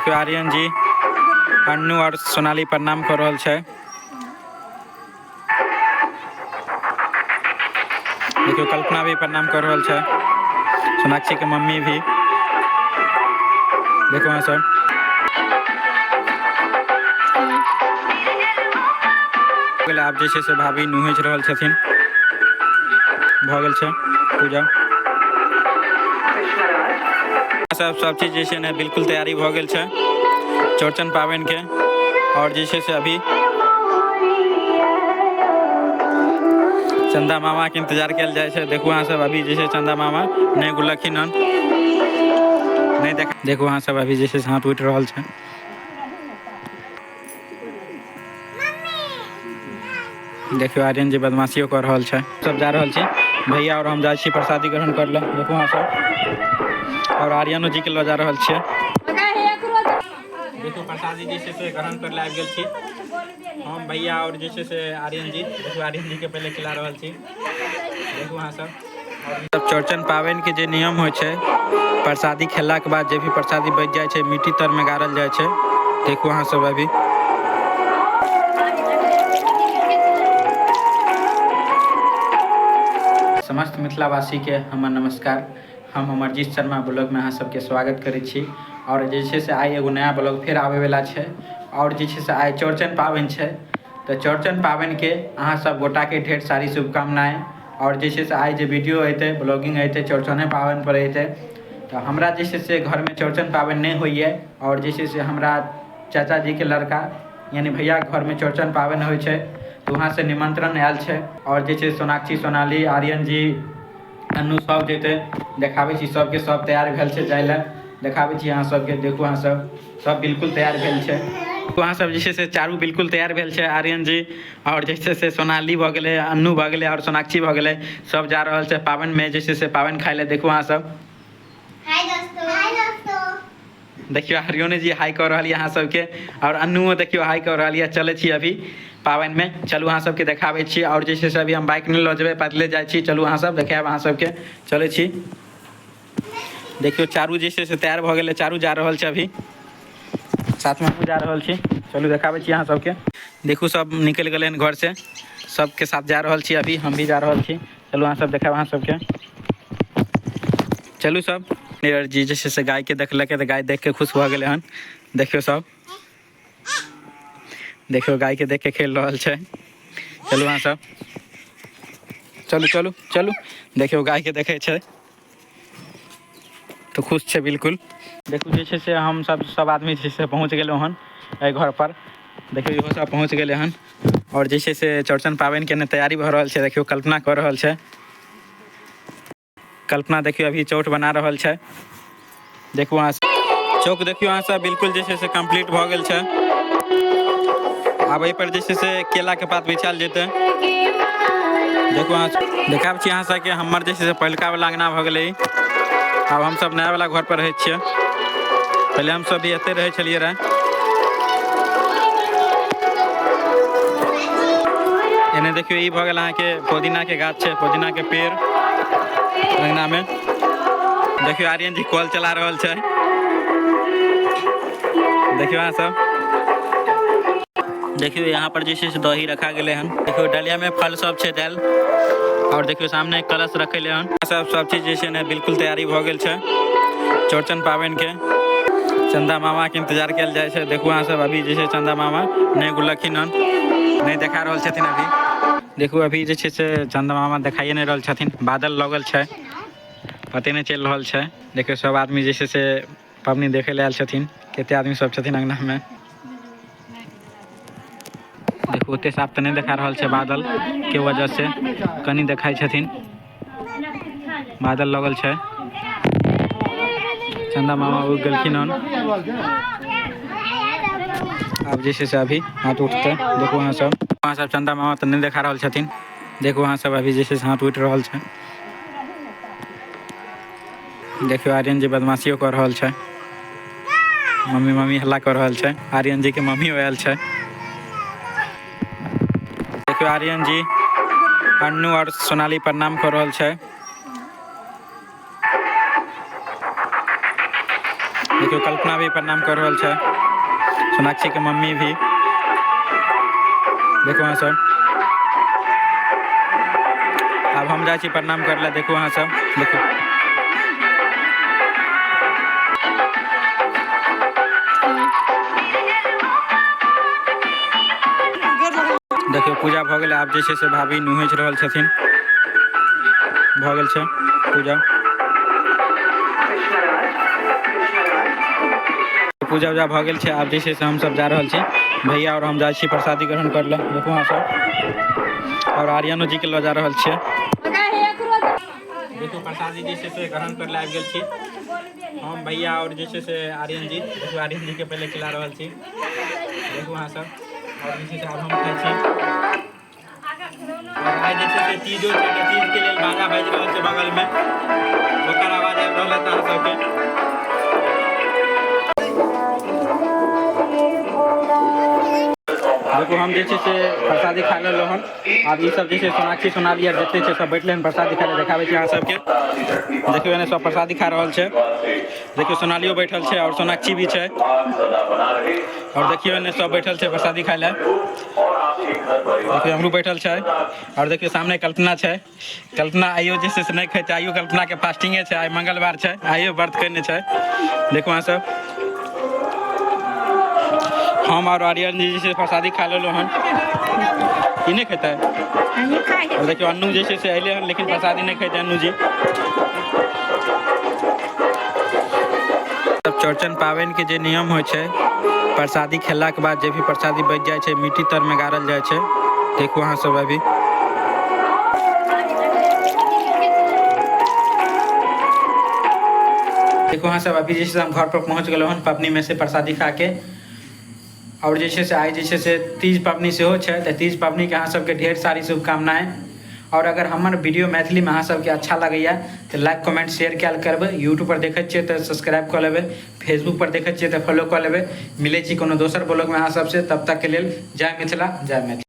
देखियो आर्यन जी अन्नू और सोनाली प्रणाम कर रहल छै। देखियो कल्पना भी प्रणाम कर रहल छै, सोनाक्षी के मम्मी भी। देखो वहाँ सब आब जे छै से भाभी नुहैच रहल छथिन। भऽ गेल छै पूजा सब चीज जे छै ने बिल्कुल तैयारी भऽ गेल छै चौड़चन पाबनि के। और जे छै से अभी चंदा मामा के इंतजार कयल जाइ छै। देखू अहाँ सब अभी जे छै चंदा मामा नहीं गुलखिन हन, नहीं देखू अहाँ सब अभी जे छै से हाथ उठि रहल छै। देखियो आर्यन जी बदमाशियो कर रहल छै। सब जा रहल छी भैया और हम जाइ छी प्रसादी ग्रहण कर ले। देखू अहाँ सब और आर्यनो जी के लऽ जा रहल छियै। देखो प्रसादी जी से ग्रहण कर ले आबि गेल छी हम भैया और जे छै से आर्यन जी। देखो आर्यन जी के पहले खिला रहल छी। देखू अहाँ सब चौड़चन पाबनि के जे नियम होइ छै, प्रसादी खेला के बाद जे भी प्रसादी बच जाइ छै मिट्टी तर में गाड़ल जाइ छै। देखू अहाँ सब अभी समस्त मिथिलावासी के हमर नमस्कार। हम अमरजीत शर्मा ब्लॉग में अहाँ सबके स्वागत करै छी। और जे छै से आइ एगो नया ब्लॉग फेर आबै वाला छै। और जे छै से आइ चौड़चन पाबनि छै, तो चौड़चन पाबनि के अहाँ सब गोटा के ढेर सारी शुभकामनाएं। और जे छै से आइ जे वीडियो अयतै ब्लॉगिंग अयतै चौड़चने पाबनि पर अयतै। तो हमरा जे छै से घर में चौड़चन पाबनि नहीं होइए। और जे छै से हमरा चाचा जी के लड़का यानी भैया के घर में चौड़चन पाबनि होइ छै, तो वहाँ से निमंत्रण आयल छै। और जे छै सोनाक्षी सोनाली आर्यन जी अन्नू सब जेतै देखाबै छी। सबके सब तैयार भेल छै जाय लए, देखाबै छी अहाँ सबके। देखू अहाँ सब बिल्कुल तैयार भेल छै। वहाँ सब जे छै से चारू बिल्कुल तैयार भेल छै। आर्यन जी और जे छै से सोनाली भऽ गेलै, अन्नू भऽ गेलै और सोनाक्षी भऽ गेलै, सब जा रहल छै पाबनि में जे छै से पाबनि खाय लए। देखू अहाँ सब देखियो आर्यन जी हाई कर रही है अहाँ सबके और अन्नुओ देखियो हाई कर रही है। चले छी अभी पाबनि में, चलू अहाँ सबके देखाबै छी। और जे छै से अभी हम बाइक नहीं लऽ जेबै, पैदले जाइ छी। चलू अहाँ सब देखायब अहाँ सबके, चलै छी। देखियो चारू जे छै से तैयार भऽ गेलै, चारू जा रहल छै अभी साथ में हमहूँ जा रहल छी। चलू देखाबै छी अहाँ सबके। देखू सब निकलि गेलै हन घर से, सबके साथ जा रहल छी अभी, हम भी जा रहल छी। चलू अहाँ सब देखायब अहाँ सबके, चलू सब। जी जे छै से गाय के देखलकै तो गाय देख के खुश भऽ गेलै हन। देखियो सब देखियो गाय के देख के खेल रहल छै। चलू अहाँ सब चलू चलू चलू। देखियो गाय के देखे छै तो खुश छै बिल्कुल। देखू जे छै से हम सब आदमी जे से पहुँच गेलहुँ हन एहि घर पर। देखियो इहो सब पहुँच गेलै हन। और जे छै से चौड़चन पाबनि के ने तैयारी भऽ रहल छै। देखियो कल्पना कर रहल छै, कल्पना देखियो अभी चौठ बना रहल छै। देखू अहाँ चौक देखियो अहाँ सब बिल्कुल जे छै से कम्प्लीट भऽ गेल छै। आब एहि पर जे छै से केला के पात बिछायल जेतै। देखू अहाँ देखाबै छी अहाँ सबके हमर जे छै से पहिलका वाला अंगना भऽ गेलै। आब हमसब नया वाला घर पर रहै छियै, पहले हमसब भी एते रहै छलियै रह। एने देखियो ई भऽ गेल अहाँके पुदीना के गाछ छै, पुदीना के पेड़ अंगना में। देखियो आर्यन जी कॉल चला रहल छै। देखियो अहाँ सब देखियो यहाँ पर जे छै से दही रखा गेलै हन। देखियो डलिया में फल सब छै देल। और देखियो सामने कलश रखेले हन। सब चीज जे छै ने बिल्कुल तैयारी भऽ गेल छै चौड़चन पाबनि के। चंदा मामा के इंतजार कयल जाइ छै। देखू अहाँ सब अभी जे छै चंदा मामा नहीं गुलखिन हन, नहीं देखा रहल छथिन अभी। देखू अभी जे छै से चंदा मामा देखाइए नहीं रहल छथिन, बादल लगल छै, पते नहीं चलि रहल छै। देखियो सब आदमी जे छै से पबनी देखे ले आयल छथिन, कते आदमी सब छथिन अंगना में। देखू ओते साफ तऽ नहीं देखा रहल छै बादल के वजह से, कनी देखाई छथिन, बादल लगल छै। चंदा मामा उग गेलखिन हन। अब जे छै से अभी हाथ उठतै। देखू अहाँ सब चंदा मामा तऽ नहीं देखा रहल छथिन। देखू अहाँ सब अभी जे छै से हाथ उठि रहल छै। देखियो आर्यन जी बदमाशियो कर रहल छै, मम्मी मम्मी हल्ला कर रहल छै। आर्यन जी के मम्मी आयल छै। देखियो आर्यन जी अन्नू और सोनाली प्रणाम कर रहल छै। देखियो कल्पना भी प्रणाम कर रहल छै, सोनाक्षी के मम्मी भी देखो अहाँ सब। अब हम जाइ छी प्रणाम कर ला, देखो अहाँ सब देखो। देखियो पूजा भऽ गेलै, आब जे छै से भाभी नुहैच रहल छथिन, भऽ गेल छै पूजा। पूजा उजा भऽ गेल छै, आब जे छै से हम सब जा रहल छी, भैया और हम जाइ छी प्रसादी ग्रहण कर ले, देखो अहाँ सब। और आर्यनो जी के लऽ जा रहल छियै, देखो प्रसादी जे छै से ग्रहण कर ले आबि गेल छी हम, भैया और जे छै से आर्यन जी। देखो आर्यन जी के पहले खिला रहल छी, देखो अहाँ सब। और जे छै से आब हम खाइ छी। और आइ जे छै से तीजो छै, तऽ तीज के लेल बाजा बाजि रहल छै बगल में, ओकर आवाज आबि रहल है अहाँ सबके। देखो हम जे छै से प्रसादी खा लेलहुँ हन, आब ई सब जे छै सोनाक्षी सोनाली आर जते छै सब बैठले हन प्रसादी खाय ले, देखाबै छी अहाँ सबके। देखियो एने सब प्रसादी खा रहल छै, देखियो सोनालियो बैठल छै और सोनाक्षी भी छै, और देखियो एने सब बैठल छै प्रसादी खाय ले, देखियो हमरू बैठल छै। और देखियो सामने कल्पना छै, कल्पना आइयो जे छै से नहीं खेते, आइयो कल्पना के फास्टिंगे छै, आइ मंगलवार छै, आइयो व्रत करने छै, देखो अहाँ सब। हम और आर्यन जी जे छै प्रसादी खा लेलहुँ हन, ई नहीं खेतै। और देखियो अन्नू जे छै से अइले हन, लेकिन प्रसादी नहीं खेतै अन्नू जी। सब चौड़चन पाबनि के जे नियम होइ छै, प्रसादी खेला के बाद जे भी प्रसादी बच जाइ छै मिट्टी तर में गाड़ल जाइ छै, देखो अहाँ सब। अभी देखो अहाँ सब, अभी जे छै से हम घर पर पहुँच गेलहुँ हन पबनी में से प्रसादी खा के। और जे छै से आइ जे छै से तीज पबनी सेहो छै, तऽ तीज पबनी के अहाँ सबके ढेर सारी शुभकामनाएं। और अगर हमर वीडियो मैथिली में अहाँ सबके अच्छा लगैया तऽ लाइक कमेंट शेयर कैल करबै, यूट्यूब पर देखै छियै तऽ सब्सक्राइब कऽ लेबै, फेसबुक पर देखै छियै तऽ फॉलो कऽ लेबै। मिलै छी कोनो दोसर ब्लॉग में अहाँ सबसे, तब तक के लेल जय मिथिला जय मैथिली।